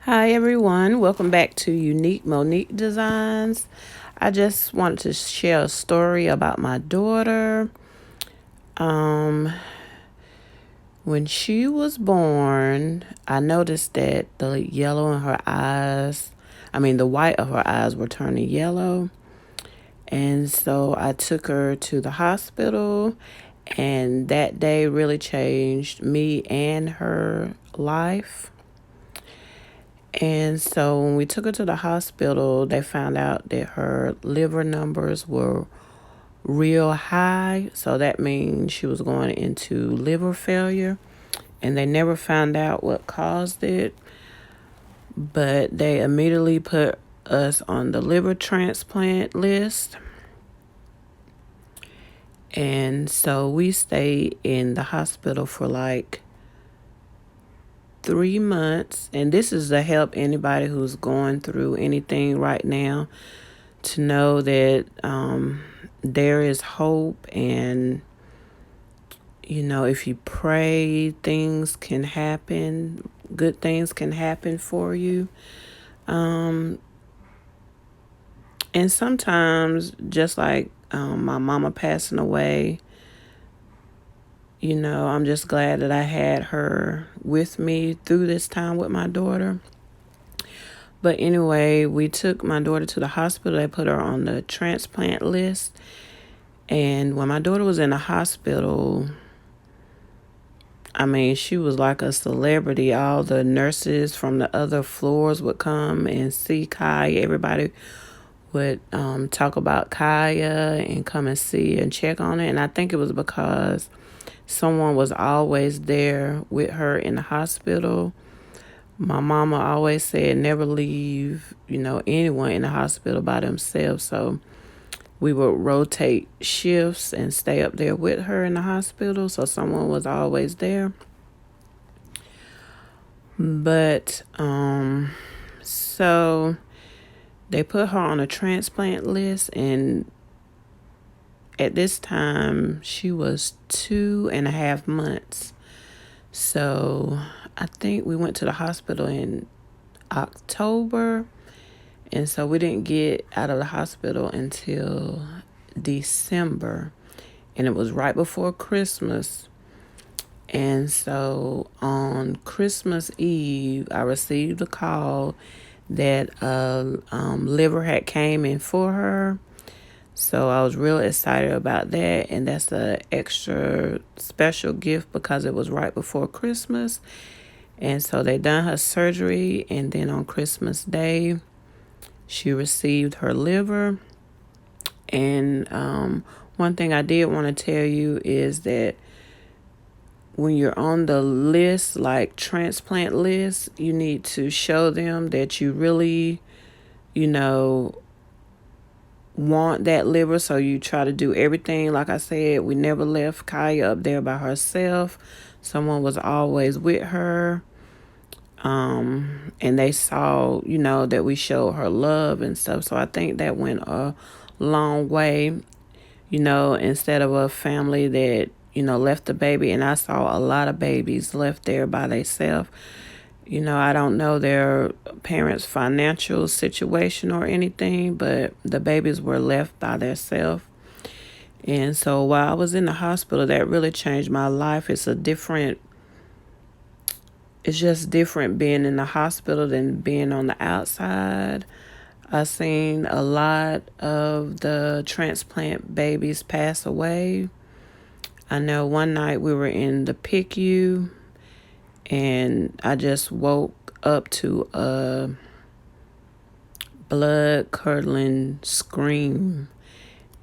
Hi everyone, welcome back to Unique Monique Designs. I just wanted to share a story about my daughter. Um, when she was born, I noticed that the yellow in her eyes, the white of her eyes were turning yellow. And so I took her to the hospital, and that day really changed me and her life. And so when we took her to the hospital, they found out that her liver numbers were real high. So that means she was going into liver failure. And they never found out what caused it. But they immediately put us on the liver transplant list. And so we stayed in the hospital for like 3 months. And this is to help anybody who's going through anything right now to know that there is hope, and if you pray, things can happen, good things can happen for you. And sometimes, just like my mama passing away, I'm just glad that I had her with me through this time with my daughter. But anyway, we took my daughter to the hospital. They put her on the transplant list. And when my daughter was in the hospital, she was like a celebrity. All the nurses from the other floors would come and see Kaya. Everybody would talk about Kaya and come and see and check on it. And I think it was because someone was always there with her in the hospital. My mama always said never leave, anyone in the hospital by themselves. So we would rotate shifts and stay up there with her in the hospital. So someone was always there. But so they put her on a transplant list, and at this time she was 2.5 months. So I think we went to the hospital in October, and so we didn't get out of the hospital until December, and it was right before Christmas. And so on Christmas Eve, I received a call that liver had came in for her. So I was real excited about that. And that's an extra special gift because it was right before Christmas. And so they done her surgery. And then on Christmas Day, she received her liver. And one thing I did want to tell you is that when you're on the list, like transplant list, you need to show them that you really, want that liver. So you try to do everything. Like I said, we never left Kaya up there by herself. Someone was always with her. And they saw, that we showed her love and stuff. So I think that went a long way, instead of a family that, left the baby. And I saw a lot of babies left there by themselves. I don't know their parents' financial situation or anything, but the babies were left by themselves. And so while I was in the hospital, that really changed my life. It's just different being in the hospital than being on the outside. I seen a lot of the transplant babies pass away. I know one night we were in the PICU, and I just woke up to a blood-curdling scream.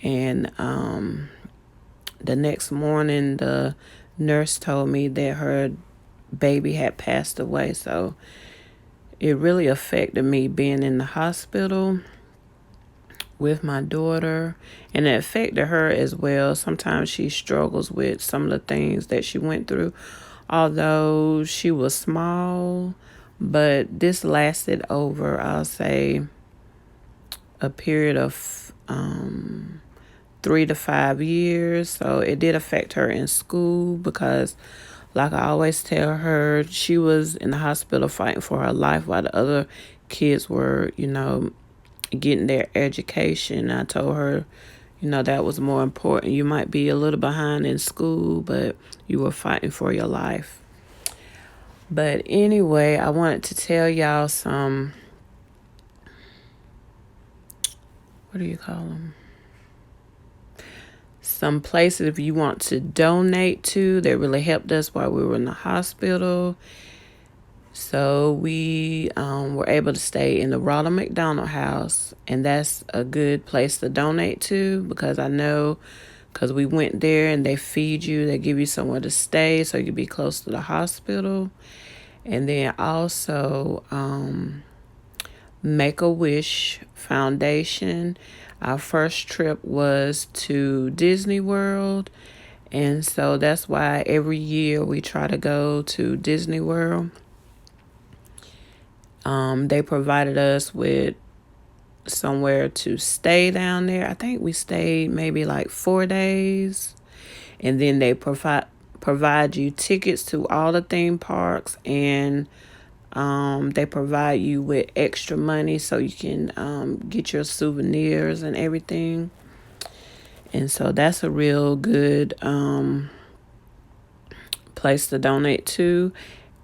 And the next morning, the nurse told me that her baby had passed away. So it really affected me being in the hospital with my daughter, and it affected her as well. Sometimes she struggles with some of the things that she went through, although she was small. But this lasted over, I'll say, a period of 3 to 5 years. So it did affect her in school because Like I always tell her, she was in the hospital fighting for her life while the other kids were, getting their education. I told her, that was more important. You might be a little behind in school, but you were fighting for your life. But anyway, I wanted to tell y'all some, what do you call them? Some places if you want to donate to that really helped us while we were in the hospital. So we were able to stay in the Ronald McDonald House, and that's a good place to donate to because I know because we went there and they feed you, they give you somewhere to stay so you can be close to the hospital. And then also Make-A-Wish Foundation. Our first trip was to Disney World, and so that's why every year we try to go to Disney World. They provided us with somewhere to stay down there. I think we stayed maybe like 4 days, and then they provide you tickets to all the theme parks, and they provide you with extra money so you can get your souvenirs and everything. And so that's a real good place to donate to.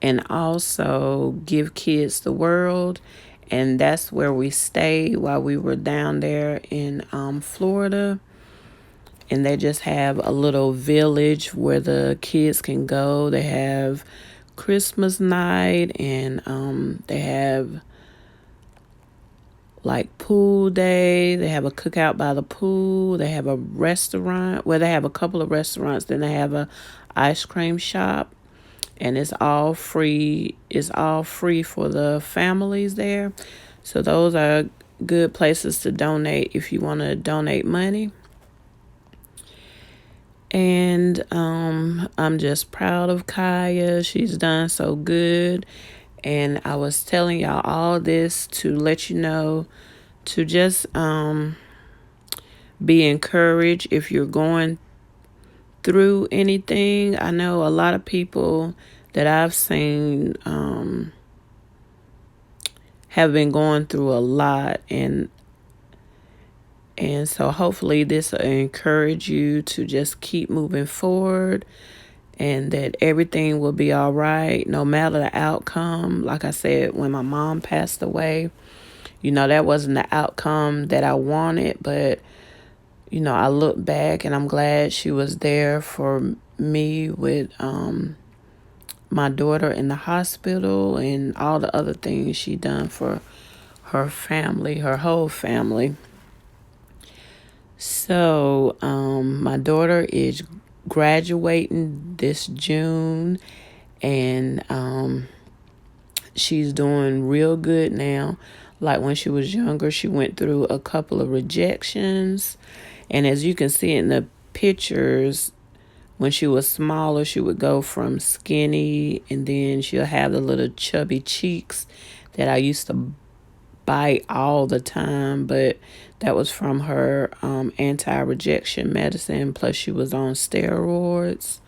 And also Give Kids the World. And that's where we stayed while we were down there in Florida. And they just have a little village where the kids can go. They have Christmas night, and they have like pool day. They have a cookout by the pool. They have a restaurant. Well, they have a couple of restaurants. Then they have a ice cream shop, and it's all free. It's all free for the families there. So those are good places to donate if you want to donate money. And I'm just proud of Kaya. She's done so good. And I was telling y'all all this to let you know to just be encouraged if you're going through anything. I know a lot of people that I've seen have been going through a lot, and so hopefully this will encourage you to just keep moving forward, and that everything will be all right no matter the outcome. Like I said, when my mom passed away, that wasn't the outcome that I wanted, but I look back and I'm glad she was there for me with my daughter in the hospital and all the other things she done for her family, her whole family. So my daughter is graduating this June, and she's doing real good now. Like when she was younger, she went through a couple of rejections. And as you can see in the pictures, when she was smaller, she would go from skinny, and then she'll have the little chubby cheeks that I used to bite all the time. But that was from her anti-rejection medicine. Plus she was on steroids.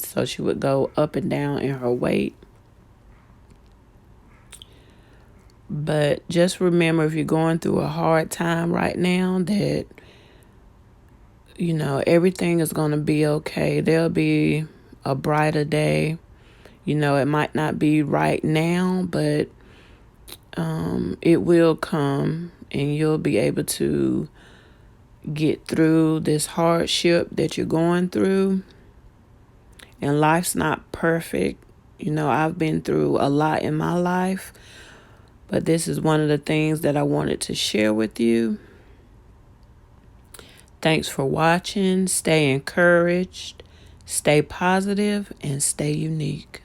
So she would go up and down in her weight. But just remember, if you're going through a hard time right now, that, everything is going to be okay. There'll be a brighter day. It might not be right now, but it will come, and you'll be able to get through this hardship that you're going through. And life's not perfect. I've been through a lot in my life, but this is one of the things that I wanted to share with you. Thanks for watching. Stay encouraged, stay positive, and stay unique.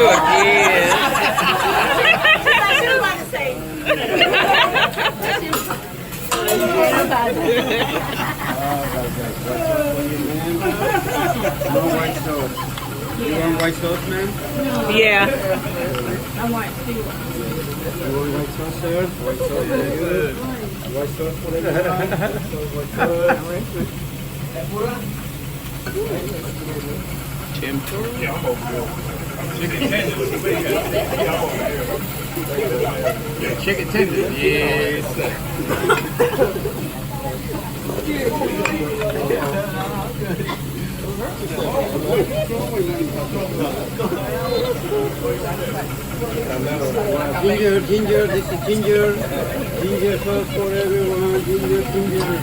good. Yes. No white sauce. You want white sauce, ma'am? Yeah. You want white sauce, sir? White sauce, very good. White sauce for everyone. White sauce. Chicken tenders. Yes. Ginger, this is ginger. Ginger sauce for everyone. Ginger.